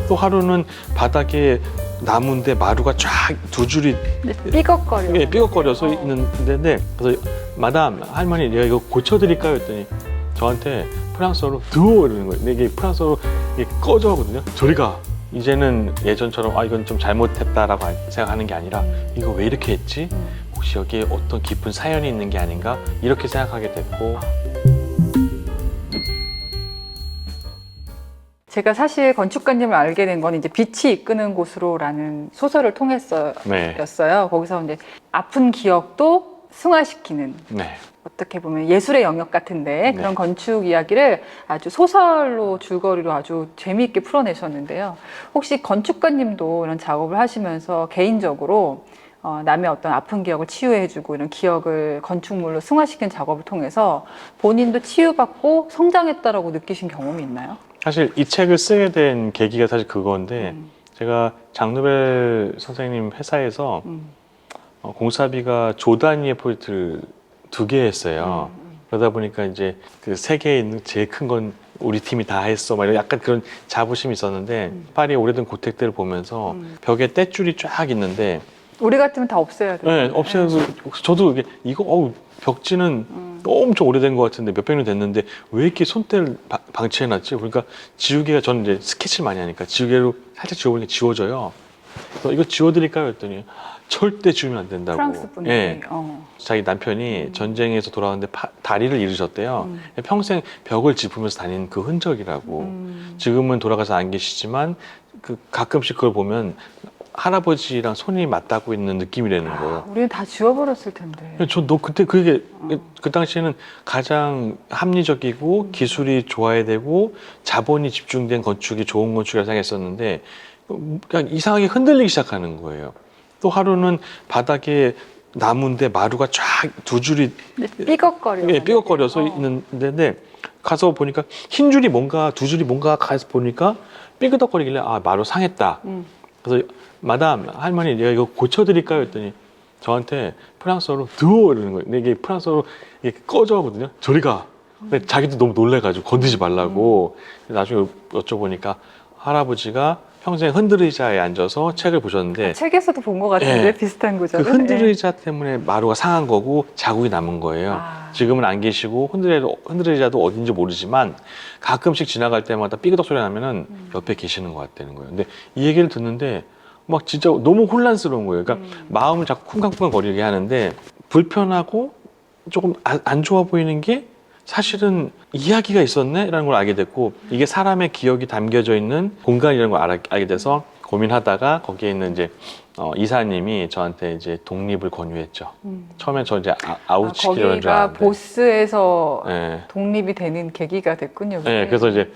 또 하루는 바닥에 나무인데 마루가 쫙 두 줄이 삐걱거려. 예, 삐걱거려서 있는 데인데, 그래서 마담 할머니 내가 이거 고쳐드릴까요 했더니 저한테 프랑스어로 드워 이러는 거예요. 근데 이게 프랑스어로 이게 꺼져 하거든요. 저리 가. 이제는 예전처럼 아 이건 좀 잘못했다라고 생각하는 게 아니라 이거 왜 이렇게 했지? 혹시 여기에 어떤 깊은 사연이 있는 게 아닌가? 이렇게 생각하게 됐고. 제가 사실 건축가님을 알게 된 건 이제 빛이 이끄는 곳으로라는 소설을 통해서였어요. 네. 거기서 이제 아픈 기억도 승화시키는 네. 어떻게 보면 예술의 영역 같은데 네. 그런 건축 이야기를 아주 소설로 줄거리로 아주 재미있게 풀어내셨는데요. 혹시 건축가님도 이런 작업을 하시면서 개인적으로 남의 어떤 아픈 기억을 치유해주고 이런 기억을 건축물로 승화시키는 작업을 통해서 본인도 치유받고 성장했다라고 느끼신 경험이 있나요? 사실 이 책을 쓰게 된 계기가 사실 그건데 제가 장누벨 선생님 회사에서 공사비가 조 단위의 프로젝트를 2개 했어요. 그러다 보니까 이제 그 세계에 있는 제일 큰 건 우리 팀이 다 했어. 막 이런 약간 그런 자부심이 있었는데 파리의 오래된 고택들을 보면서 벽에 떼줄이 쫙 있는데 우리 같으면 다 없애야 돼요. 네, 없애서 저도 이거 벽지는 엄청 오래된 것 같은데 몇백 년 됐는데 왜 이렇게 손때를 방치해놨지? 그러니까 지우개가 저는 이제 스케치를 많이 하니까 지우개로 살짝 지워보니까 지워져요. 그래서 이거 지워드릴까요? 했더니 절대 지우면 안 된다고. 프랑스 분들이. 예. 자기 남편이 전쟁에서 돌아왔는데 다리를 잃으셨대요. 평생 벽을 짚으면서 다닌 그 흔적이라고. 지금은 돌아가서 안 계시지만 가끔씩 그걸 보면 할아버지랑 손이 맞닿고 있는 느낌이라는 거예요. 우리는 다 지워버렸을 텐데. 너 그때 그게 그 당시에는 가장 합리적이고 기술이 좋아야 되고 자본이 집중된 건축이 좋은 건축이라고 생각했었는데 그냥 이상하게 흔들리기 시작하는 거예요. 또 하루는 바닥에 나무인데 마루가 쫙 두 줄이 삐걱거려. 예, 삐걱거려서 있는 데인데 가서 보니까 흰 줄이 뭔가 두 줄이 뭔가 가서 보니까 삐그덕거리길래 아 마루 상했다. 그래서 마담 할머니 내가 이거 고쳐드릴까요 했더니 저한테 프랑스어로 드워 이러는 거예요. 근데 이게 프랑스어로 이게 꺼져 하거든요. 저리 가. 근데 자기도 너무 놀래가지고 건드지 말라고. 나중에 여쭤보니까 할아버지가 평생 흔들의자에 앉아서 책을 보셨는데 책에서도 본 것 같은데 예, 비슷한 그 구조는. 흔들의자 때문에 마루가 상한 거고 자국이 남은 거예요. 지금은 안 계시고 흔들의자도 어딘지 모르지만 가끔씩 지나갈 때마다 삐그덕 소리 나면은 옆에 계시는 것 같다는 거예요. 근데 이 얘기를 듣는데 막 진짜 너무 혼란스러운 거예요. 그러니까 마음을 자꾸 쿵쾅쿵쾅 거리게 하는데 불편하고 조금 안 좋아 보이는 게 사실은 이야기가 있었네? 라는 걸 알게 됐고 이게 사람의 기억이 담겨져 있는 공간이라는 걸 알게 돼서 고민하다가 거기에 있는 이제 이사님이 저한테 이제 독립을 권유했죠. 처음에 저 이제 아웃시키려는 줄 거기가 알았는데 보스에서 네. 독립이 되는 계기가 됐군요. 그게. 네, 그래서 이제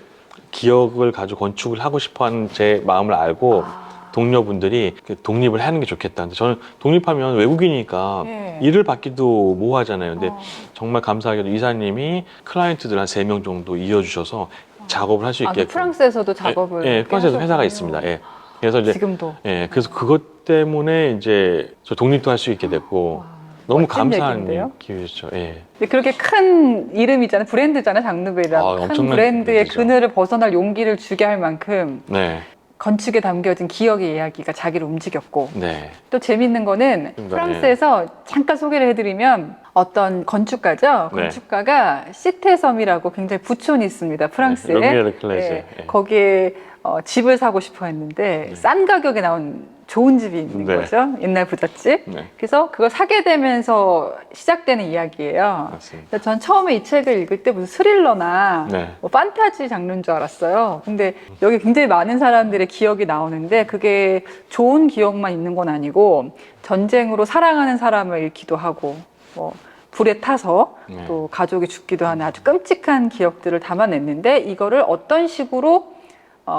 기억을 가지고 건축을 하고 싶어하는 제 마음을 알고 동료분들이 독립을 하는 게 좋겠다. 근데 저는 독립하면 외국이니까 예. 일을 받기도 모호하잖아요. 근데 정말 감사하게도 이사님이 클라이언트들 한 3명 정도 이어주셔서 작업을 할 수 있게. 프랑스에서도 작업을. 예, 프랑스에서 회사가 하셨군요. 있습니다. 예. 그래서 이제 지금도. 예, 그래서 그것 때문에 이제 저 독립도 할 수 있게 됐고 너무 멋진 감사한 얘기인데요? 기회였죠. 예. 근데 그렇게 큰 이름이잖아요. 브랜드잖아요. 장누벨이랑 큰 엄청난 브랜드의 브랜드죠. 그늘을 벗어날 용기를 주게 할 만큼 네. 건축에 담겨진 기억의 이야기가 자기를 움직였고 네. 또 재밌는 거는 프랑스에서 잠깐 소개를 해드리면 어떤 건축가죠. 네. 건축가가 시테섬이라고 굉장히 부촌이 있습니다. 프랑스에. 르미에르 클레제. 네. 예. 거기에 집을 사고 싶어 했는데 싼 가격에 나온 좋은 집이 있는 네. 거죠. 옛날 부잣집. 네. 그래서 그걸 사게 되면서 시작되는 이야기예요. 맞습니다. 그래서 전 처음에 이 책을 읽을 때 무슨 스릴러나 네. 뭐 판타지 장르인 줄 알았어요. 근데 여기 굉장히 많은 사람들의 기억이 나오는데 그게 좋은 기억만 있는 건 아니고 전쟁으로 사랑하는 사람을 잃기도 하고 뭐 불에 타서 네. 또 가족이 죽기도 하는 아주 끔찍한 기억들을 담아냈는데 이거를 어떤 식으로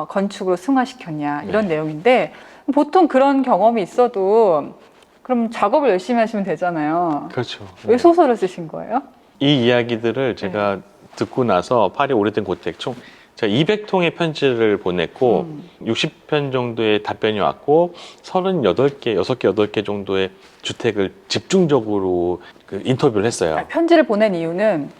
건축으로 승화시켰냐 이런 네. 내용인데 보통 그런 경험이 있어도 그럼 작업을 열심히 하시면 되잖아요. 그렇죠. 왜 소설을 쓰신 거예요? 이 이야기들을 제가 듣고 나서 파리 오래된 고택 총 제가 200통의 편지를 보냈고 60편 정도의 답변이 왔고 38개, 6개, 8개 정도의 주택을 집중적으로 인터뷰를 했어요. 편지를 보낸 이유는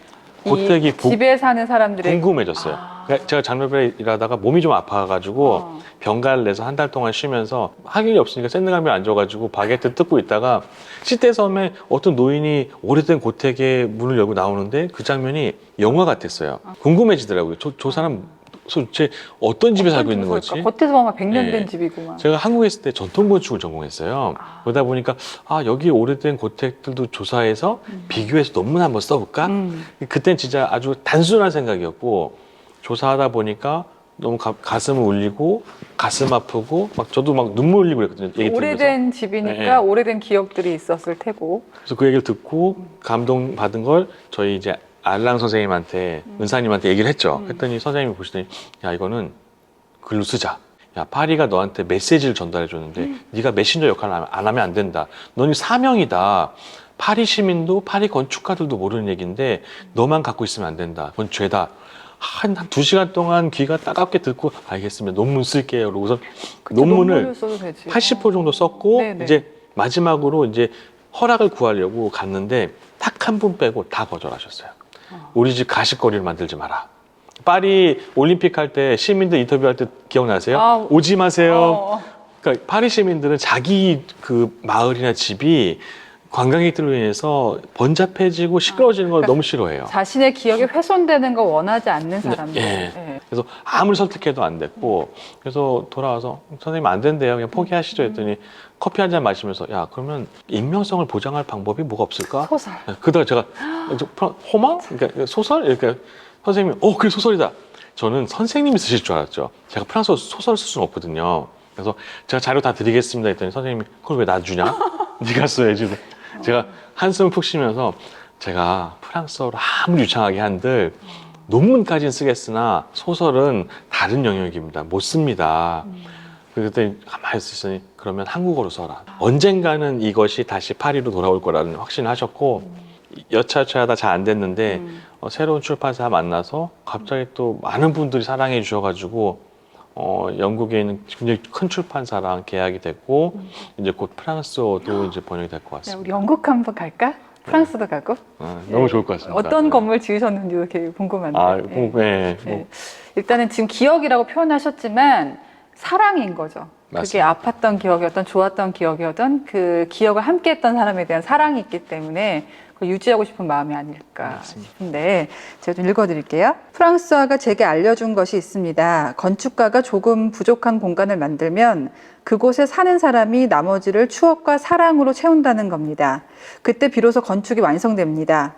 고택이 집에 사는 사람들의 궁금해졌어요. 그러니까 제가 장로별에 일하다가 몸이 좀 아파가지고 병가를 내서 한 달 동안 쉬면서 할 일이 없으니까 샌드감에 앉아가지고 바게트 뜯고 있다가 시대섬에 어떤 노인이 오래된 고택의 문을 열고 나오는데 그 장면이 영화 같았어요. 궁금해지더라고요. 저 사람 도대체 어떤 집에 살고 있는 거지? 겉에서 보면 100년 네. 된 집이구만. 제가 한국에 있을 때 전통건축을 전공했어요. 그러다 보니까 여기 오래된 고택들도 조사해서 비교해서 논문 한번 써볼까? 그땐 진짜 아주 단순한 생각이었고 조사하다 보니까 너무 가슴을 울리고 가슴 아프고 막 저도 막 눈물 흘리고 그랬거든요. 얘기 들으면서. 오래된 집이니까 네. 오래된 기억들이 있었을 테고. 그래서 그 얘기를 듣고 감동받은 걸 저희 이제 알랑 선생님한테 은사님한테 얘기를 했죠. 했더니 선생님이 보시더니 야 이거는 글로 쓰자. 야 파리가 너한테 메시지를 전달해 줬는데 네가 메신저 역할을 안 하면 안 된다. 너는 사명이다. 파리 시민도 파리 건축가들도 모르는 얘기인데 너만 갖고 있으면 안 된다. 그건 죄다. 한 2시간 동안 귀가 따갑게 듣고 알겠습니다. 논문 쓸게요. 그러고서 논문을 써도 되지. 80% 정도 썼고 네네. 이제 마지막으로 이제 허락을 구하려고 갔는데 딱 한 분 빼고 다 거절하셨어요. 우리 집 가십거리를 만들지 마라. 파리 올림픽 할 때 시민들 인터뷰할 때 기억나세요? 오지 마세요. 그러니까 파리 시민들은 자기 그 마을이나 집이 관광객들로 인해서 번잡해지고 시끄러워지는 걸 너무 싫어해요. 자신의 기억이 훼손되는 거 원하지 않는 사람들. 예. 네. 그래서 아무리 설득해도 안 됐고 그래서 돌아와서 선생님 안 된대요. 그냥 포기하시죠 했더니 커피 한 잔 마시면서 야 그러면 익명성을 보장할 방법이 뭐가 없을까? 소설. 그러다가 제가 호망? 그러니까 소설? 이렇게 선생님이 그래 소설이다. 저는 선생님이 쓰실 줄 알았죠. 제가 프랑스어 소설을 쓸 수는 없거든요. 그래서 제가 자료 다 드리겠습니다 했더니 선생님이 그걸 왜 나 주냐? 네가 써야지. 제가 한숨을 푹 쉬면서 제가 프랑스어를 아무리 유창하게 한들 논문까지는 쓰겠으나 소설은 다른 영역입니다. 못 씁니다. 그때 가만히 있으니 그러면 한국어로 써라. 언젠가는 이것이 다시 파리로 돌아올 거라는 확신을 하셨고 여차여차하다 잘 안 됐는데 새로운 출판사 만나서 갑자기 또 많은 분들이 사랑해 주셔가지고 영국에 있는 굉장히 큰 출판사랑 계약이 됐고 이제 곧 프랑스어도 이제 번역이 될 것 같습니다. 우리 영국 한번 갈까? 프랑스도 가고. 너무 좋을 것 같습니다. 어떤 건물 지으셨는지도 되게 궁금한데. 네. 일단은 지금 기억이라고 표현하셨지만 사랑인 거죠. 그게 맞습니다. 아팠던 기억이었던 좋았던 기억이었던 그 기억을 함께했던 사람에 대한 사랑이 있기 때문에 그걸 유지하고 싶은 마음이 아닐까 맞습니다. 싶은데 제가 좀 읽어드릴게요. 프랑스화가 제게 알려준 것이 있습니다. 건축가가 조금 부족한 공간을 만들면 그곳에 사는 사람이 나머지를 추억과 사랑으로 채운다는 겁니다. 그때 비로소 건축이 완성됩니다.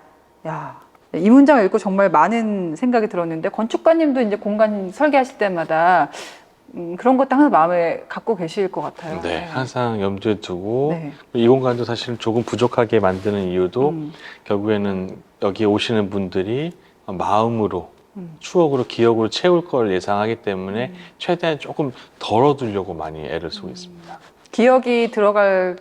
야, 이 문장을 읽고 정말 많은 생각이 들었는데 건축가님도 이제 공간 설계하실 때마다 그런 것도 항상 마음에 갖고 계실 것 같아요. 네, 항상 염두에 두고 네. 이 공간도 사실 조금 부족하게 만드는 이유도 결국에는 여기 오시는 분들이 마음으로 추억으로 기억으로 채울 걸 예상하기 때문에 최대한 조금 덜어두려고 많이 애를 쓰고 있습니다. 기억이 들어갈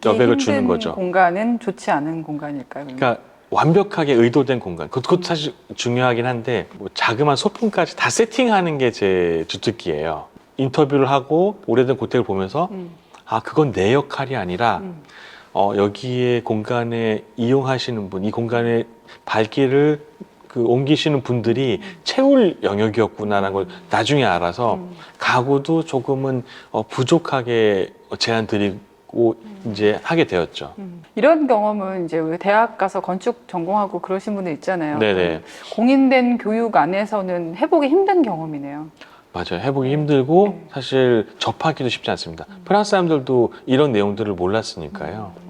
여백을 주는 거죠. 공간은 좋지 않은 공간일까요? 그러니까 완벽하게 의도된 공간. 그것도 사실 중요하긴 한데 뭐 자그마한 소품까지 다 세팅하는 게 제 주특기예요. 인터뷰를 하고 오래된 고택을 보면서 그건 내 역할이 아니라 여기에 공간에 이용하시는 분, 이 공간에 발길을 옮기시는 분들이 채울 영역이었구나라는 걸 나중에 알아서 가구도 조금은 부족하게 제안 드리고 이제 하게 되었죠. 이런 경험은 이제 왜 대학 가서 건축 전공하고 그러신 분들 있잖아요. 네네. 공인된 교육 안에서는 해보기 힘든 경험이네요. 맞아요. 해보기 힘들고 사실 접하기도 쉽지 않습니다. 프랑스 사람들도 이런 내용들을 몰랐으니까요.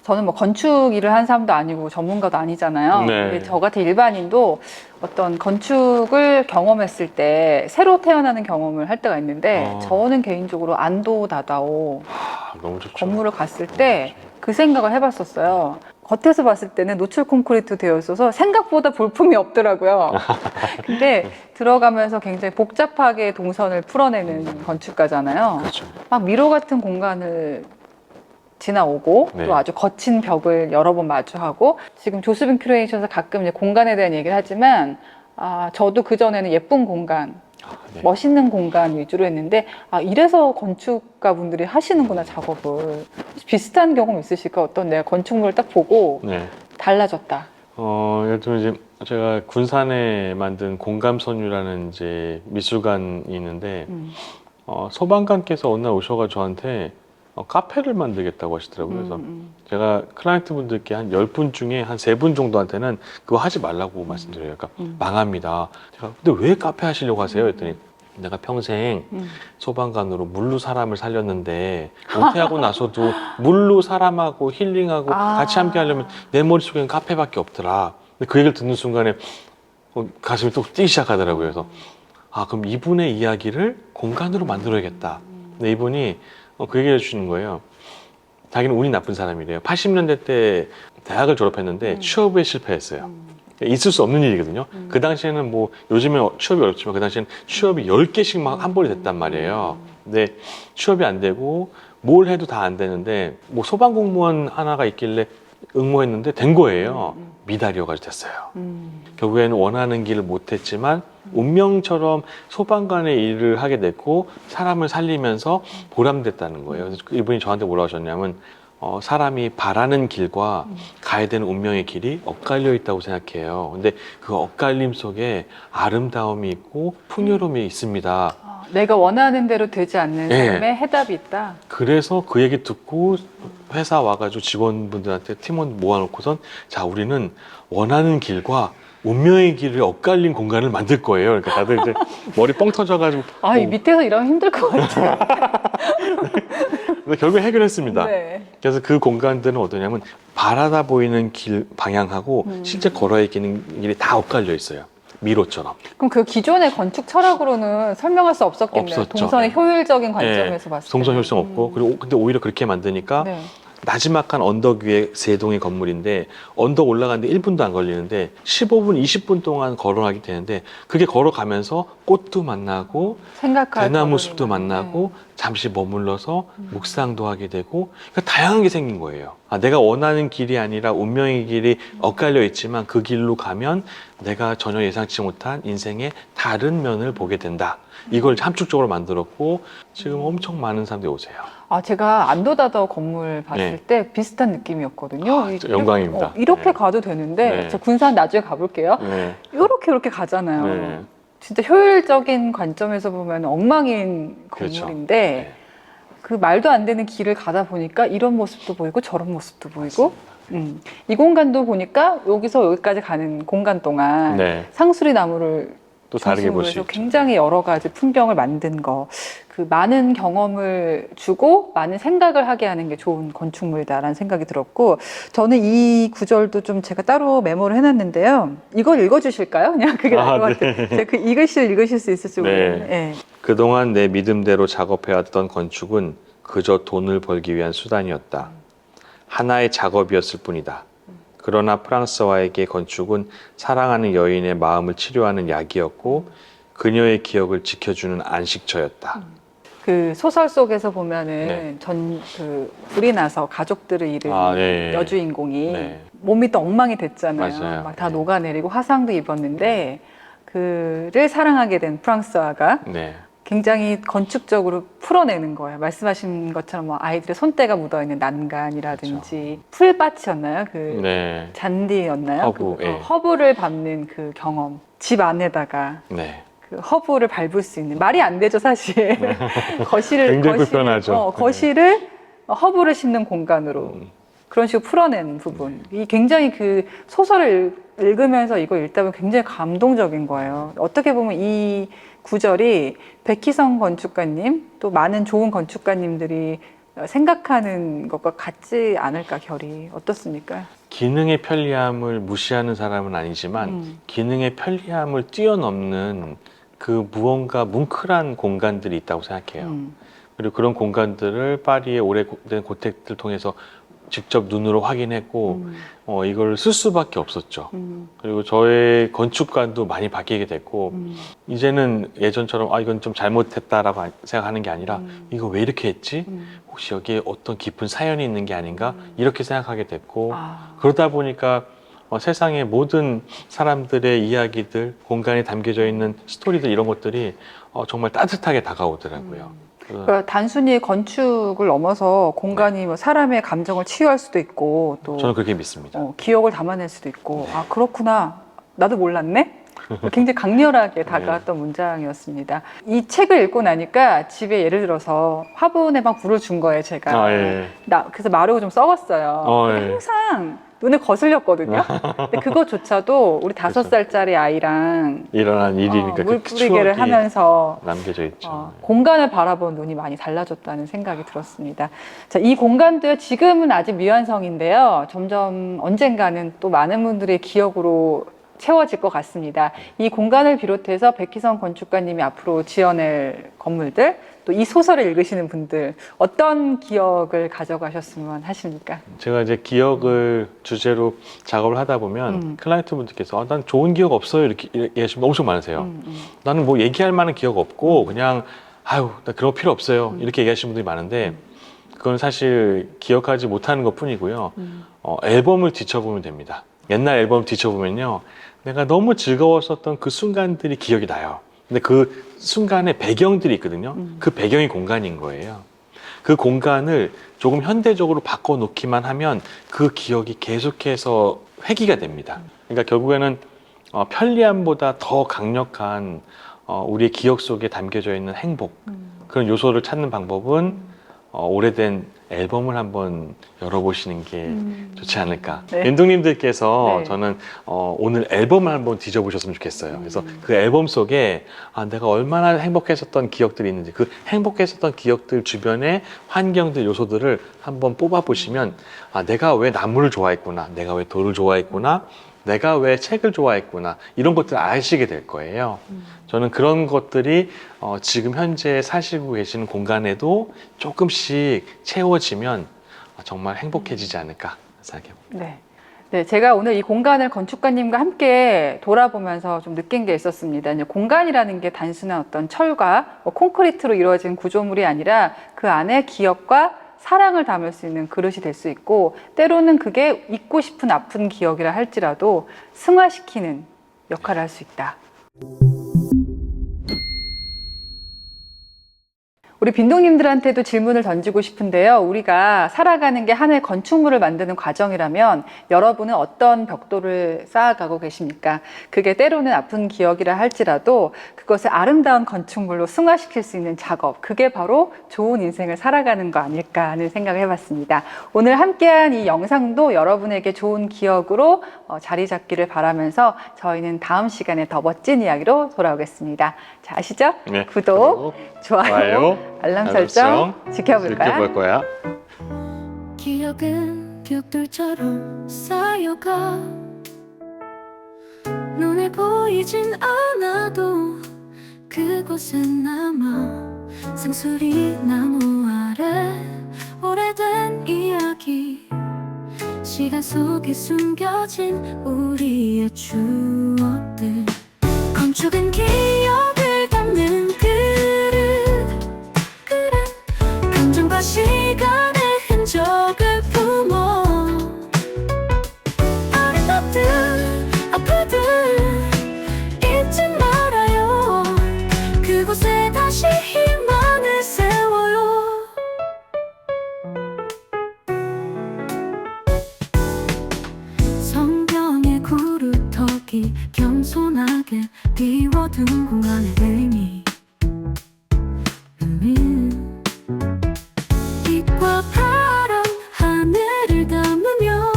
저는 뭐 건축 일을 한 사람도 아니고 전문가도 아니잖아요. 네. 근데 저 같은 일반인도 어떤 건축을 경험했을 때 새로 태어나는 경험을 할 때가 있는데 저는 개인적으로 안도 다다오 너무 좋죠. 건물을 갔을 때 그 생각을 해봤었어요. 겉에서 봤을 때는 노출 콘크리트 되어 있어서 생각보다 볼품이 없더라고요. 근데 들어가면서 굉장히 복잡하게 동선을 풀어내는 건축가잖아요. 그렇죠. 막 미로 같은 공간을 지나오고 네. 또 아주 거친 벽을 여러 번 마주하고 지금 조수빈 큐레이션에서 가끔 이제 공간에 대한 얘기를 하지만 저도 그전에는 예쁜 공간 네. 멋있는 공간 위주로 했는데 이래서 건축가분들이 하시는구나 작업을. 혹시 비슷한 경험 있으실까? 어떤 내가 건축물을 딱 보고 네. 달라졌다. 예를 들면 이제 제가 군산에 만든 공감선유라는 이제 미술관이 있는데 소방관께서 어느 날 오셔가 저한테 카페를 만들겠다고 하시더라고요. 그래서 제가 클라이언트 분들께 한 10분 중에 한 3분 정도한테는 그거 하지 말라고 말씀드려요. 그러니까 망합니다. 제가 근데 왜 카페 하시려고 하세요? 했더니 내가 평생 소방관으로 물로 사람을 살렸는데 은퇴하고 나서도 물로 사람하고 힐링하고 같이 함께 하려면 내 머릿속에는 카페밖에 없더라. 근데 그 얘기를 듣는 순간에 가슴이 또 뛰기 시작하더라고요. 그래서 그럼 이분의 이야기를 공간으로 만들어야겠다. 근데 이분이 그 얘기를 해주시는 거예요. 자기는 운이 나쁜 사람이래요. 80년대 때 대학을 졸업했는데 취업에 실패했어요. 있을 수 없는 일이거든요. 그 당시에는 뭐 요즘에 취업이 어렵지만 그 당시에는 취업이 10개씩 막 한 번에 됐단 말이에요. 근데 취업이 안 되고 뭘 해도 다 안 되는데 뭐 소방공무원 하나가 있길래 응모했는데 된 거예요. 미달이어가지고 됐어요. 결국에는 원하는 길을 못했지만 운명처럼 소방관의 일을 하게 됐고 사람을 살리면서 보람됐다는 거예요. 그래서 이분이 저한테 뭐라고 하셨냐면 사람이 바라는 길과 가야 되는 운명의 길이 엇갈려 있다고 생각해요. 근데 그 엇갈림 속에 아름다움이 있고 풍요로움이 있습니다. 내가 원하는 대로 되지 않는 네. 삶에 해답이 있다. 그래서 그 얘기 듣고 회사 와가지고 직원분들한테 팀원 모아놓고선 자 우리는 원하는 길과 운명의 길을 엇갈린 공간을 만들 거예요. 그러니까 다들 이제 머리 뻥 터져가지고 이 밑에서 일하면 힘들 것 같아요. 근데 결국 해결했습니다. 네. 그래서 그 공간들은 어떠냐면 바라다 보이는 길 방향하고 실제 걸어야 되는 길이 다 엇갈려 있어요. 미로처럼. 그럼 그 기존의 건축 철학으로는 설명할 수 없었겠네요. 없었죠. 동선의 네. 효율적인 관점에서 봤을 때. 동선 효율성 없고 그리고 근데 오히려 그렇게 만드니까 네. 나지막한 언덕 위에 3동의 건물인데 언덕 올라가는데 1분도 안 걸리는데 15분, 20분 동안 걸어가게 되는데 그게 걸어가면서 꽃도 만나고 생각할 대나무 거리만. 숲도 만나고 잠시 머물러서 묵상도 하게 되고 그러니까 다양한 게 생긴 거예요. 내가 원하는 길이 아니라 운명의 길이 엇갈려 있지만 그 길로 가면 내가 전혀 예상치 못한 인생의 다른 면을 보게 된다. 이걸 함축적으로 만들었고 지금 엄청 많은 사람들이 오세요. 제가 안도다더 건물 봤을 네. 때 비슷한 느낌이었거든요. 영광입니다. 이렇게 네. 가도 되는데, 네. 저 군산 나중에 가볼게요. 네. 이렇게 가잖아요. 네. 진짜 효율적인 관점에서 보면 엉망인 그렇죠. 건물인데, 네. 그 말도 안 되는 길을 가다 보니까 이런 모습도 보이고 저런 모습도 보이고, 이 공간도 보니까 여기서 여기까지 가는 공간 동안 네. 상수리 나무를 또 다르게 볼 수 중심으로 해서 있죠. 굉장히 여러 가지 풍경을 만든 거, 그 많은 경험을 주고 많은 생각을 하게 하는 게 좋은 건축물이다라는 생각이 들었고, 저는 이 구절도 좀 제가 따로 메모를 해놨는데요. 이걸 읽어주실까요? 그냥 그게 나을 것 같아요. 제가 그 이 글씨를 읽으실 수 있을지 모르겠네요. 네. 그동안 내 믿음대로 작업해왔던 건축은 그저 돈을 벌기 위한 수단이었다. 하나의 작업이었을 뿐이다. 그러나 프랑스와에게 건축은 사랑하는 여인의 마음을 치료하는 약이었고 그녀의 기억을 지켜주는 안식처였다. 그 소설 속에서 보면은 네. 그 불이 나서 가족들을 잃은 네. 여주인공이 네. 몸이 또 엉망이 됐잖아요. 맞아요. 막 다 네. 녹아내리고 화상도 입었는데 그를 사랑하게 된 프랑스와가 네. 굉장히 건축적으로 풀어내는 거예요. 말씀하신 것처럼 뭐 아이들의 손때가 묻어있는 난간이라든지 풀밭이었나요? 그 네. 잔디였나요? 허브, 예. 허브를 밟는 그 경험. 집 안에다가 네. 그 허브를 밟을 수 있는 말이 안 되죠 사실. 거실을 굉장히 불편하죠. 거실을 허브를 심는 공간으로 그런 식으로 풀어낸 부분. 이 굉장히 그 소설을 읽으면서 이거 읽다 보면 굉장히 감동적인 거예요. 어떻게 보면 이 구절이 백희성 건축가님 또 많은 좋은 건축가님들이 생각하는 것과 같지 않을까 결이 어떻습니까? 기능의 편리함을 무시하는 사람은 아니지만 기능의 편리함을 뛰어넘는 그 무언가 뭉클한 공간들이 있다고 생각해요. 그리고 그런 공간들을 파리의 오래된 고택들 통해서 직접 눈으로 확인했고 이걸 쓸 수밖에 없었죠. 그리고 저의 건축관도 많이 바뀌게 됐고 이제는 예전처럼 이건 좀 잘못했다라고 생각하는 게 아니라 이거 왜 이렇게 했지? 혹시 여기에 어떤 깊은 사연이 있는 게 아닌가? 이렇게 생각하게 됐고 그러다 보니까 세상의 모든 사람들의 이야기들, 공간에 담겨져 있는 스토리들 이런 것들이 정말 따뜻하게 다가오더라고요. 그러니까 단순히 건축을 넘어서 공간이 뭐 사람의 감정을 치유할 수도 있고 또 저는 그렇게 믿습니다. 기억을 담아낼 수도 있고 아 그렇구나 나도 몰랐네 굉장히 강렬하게 다가왔던 문장이었습니다. 이 책을 읽고 나니까 집에 예를 들어서 화분에 막 불을 준 거예요 제가. 예. 그래서 마르고 좀 썩었어요. 근데 예. 항상 눈에 거슬렸거든요. 근데 그거조차도 우리 5살짜리 아이랑 일어난 일이니까 물 그 뿌리개를 추억이 하면서 남겨져 있죠. 공간을 바라본 눈이 많이 달라졌다는 생각이 들었습니다. 자, 이 공간도요, 지금은 아직 미완성인데요. 점점 언젠가는 또 많은 분들의 기억으로 채워질 것 같습니다. 이 공간을 비롯해서 백희성 건축가님이 앞으로 지어낼 건물들, 또 이 소설을 읽으시는 분들, 어떤 기억을 가져가셨으면 하십니까? 제가 이제 기억을 주제로 작업을 하다 보면 클라이언트 분들께서 난 좋은 기억 없어요 이렇게 얘기하시는 분 엄청 많으세요. 나는 뭐 얘기할 만한 기억 없고 그냥 아유 나 그런 거 필요 없어요 이렇게 얘기하시는 분들이 많은데 그건 사실 기억하지 못하는 것 뿐이고요. 앨범을 뒤쳐보면 됩니다. 옛날 앨범을 뒤쳐보면요 내가 너무 즐거웠었던 그 순간들이 기억이 나요. 근데 그 순간에 배경들이 있거든요. 그 배경이 공간인 거예요. 그 공간을 조금 현대적으로 바꿔놓기만 하면 그 기억이 계속해서 회귀가 됩니다. 그러니까 결국에는 편리함보다 더 강력한 우리의 기억 속에 담겨져 있는 행복, 그런 요소를 찾는 방법은 오래된 앨범을 한번 열어보시는 게 좋지 않을까. 네. 연동님들께서 네. 저는 오늘 앨범을 한번 뒤져보셨으면 좋겠어요. 그래서 그 앨범 속에 내가 얼마나 행복했었던 기억들이 있는지 그 행복했었던 기억들 주변의 환경들 요소들을 한번 뽑아보시면 내가 왜 나무를 좋아했구나, 내가 왜 돌을 좋아했구나, 내가 왜 책을 좋아했구나 이런 것들을 아시게 될 거예요. 저는 그런 것들이 지금 현재 사시고 계시는 공간에도 조금씩 채워지면 정말 행복해지지 않을까 생각해봅니다. 네. 네, 제가 오늘 이 공간을 건축가님과 함께 돌아보면서 좀 느낀 게 있었습니다. 이제 공간이라는 게 단순한 어떤 철과 콘크리트로 이루어진 구조물이 아니라 그 안에 기억과 사랑을 담을 수 있는 그릇이 될 수 있고 때로는 그게 잊고 싶은 아픈 기억이라 할지라도 승화시키는 역할을 할 수 있다. 우리 빈동님들한테도 질문을 던지고 싶은데요. 우리가 살아가는 게 하나의 건축물을 만드는 과정이라면 여러분은 어떤 벽돌을 쌓아가고 계십니까? 그게 때로는 아픈 기억이라 할지라도 그것을 아름다운 건축물로 승화시킬 수 있는 작업, 그게 바로 좋은 인생을 살아가는 거 아닐까 하는 생각을 해봤습니다. 오늘 함께한 이 영상도 여러분에게 좋은 기억으로 자리 잡기를 바라면서 저희는 다음 시간에 더 멋진 이야기로 돌아오겠습니다. 자, 아시죠? 네, 구독, 좋아요, 알람 설정 지켜볼까요? 지켜볼 거야. 기억은 벽돌처럼 쌓여가 눈에 보이진 않아도 그곳에 남아 상수리 나무 아래 오래된 이야기 시간 속에 숨겨진 우리의 추억들 건축은 기억을 담는 그릇 감정과 시간의 흔적을 품어 아름답든 아프든 잊지 말아요 그곳에 다시 희망을 세워요 성경의 구루터기 겸손하게 비워둔 공간의 의미 빛과 바람 하늘을 담으며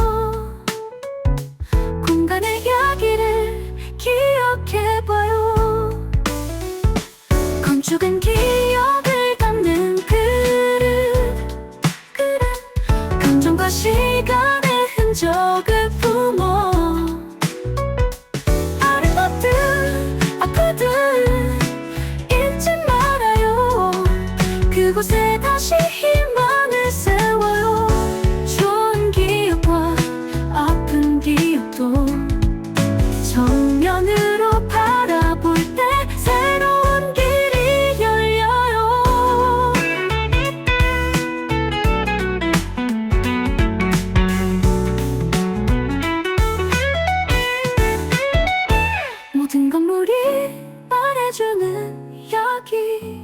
공간의 이야기를 기억해봐요 건축은 기억을 담는 그릇 감정과 시간의 흔적을 품어 아름답든 아프든 남겨주는 여기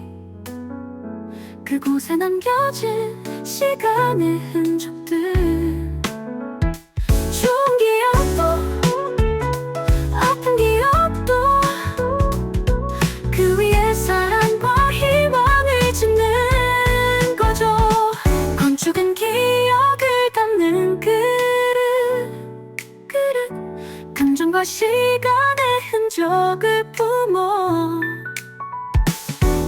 그곳에 남겨진 시간의 흔적들 좋은 기억도 아픈 기억도 그 위에 사랑과 희망을 짓는 거죠. 건축은 기억을 담는 그릇 감정과 시간의 흔적을 품어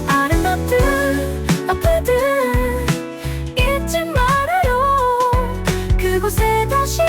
아름답든 아프든 잊지 말아요. 그곳에 다시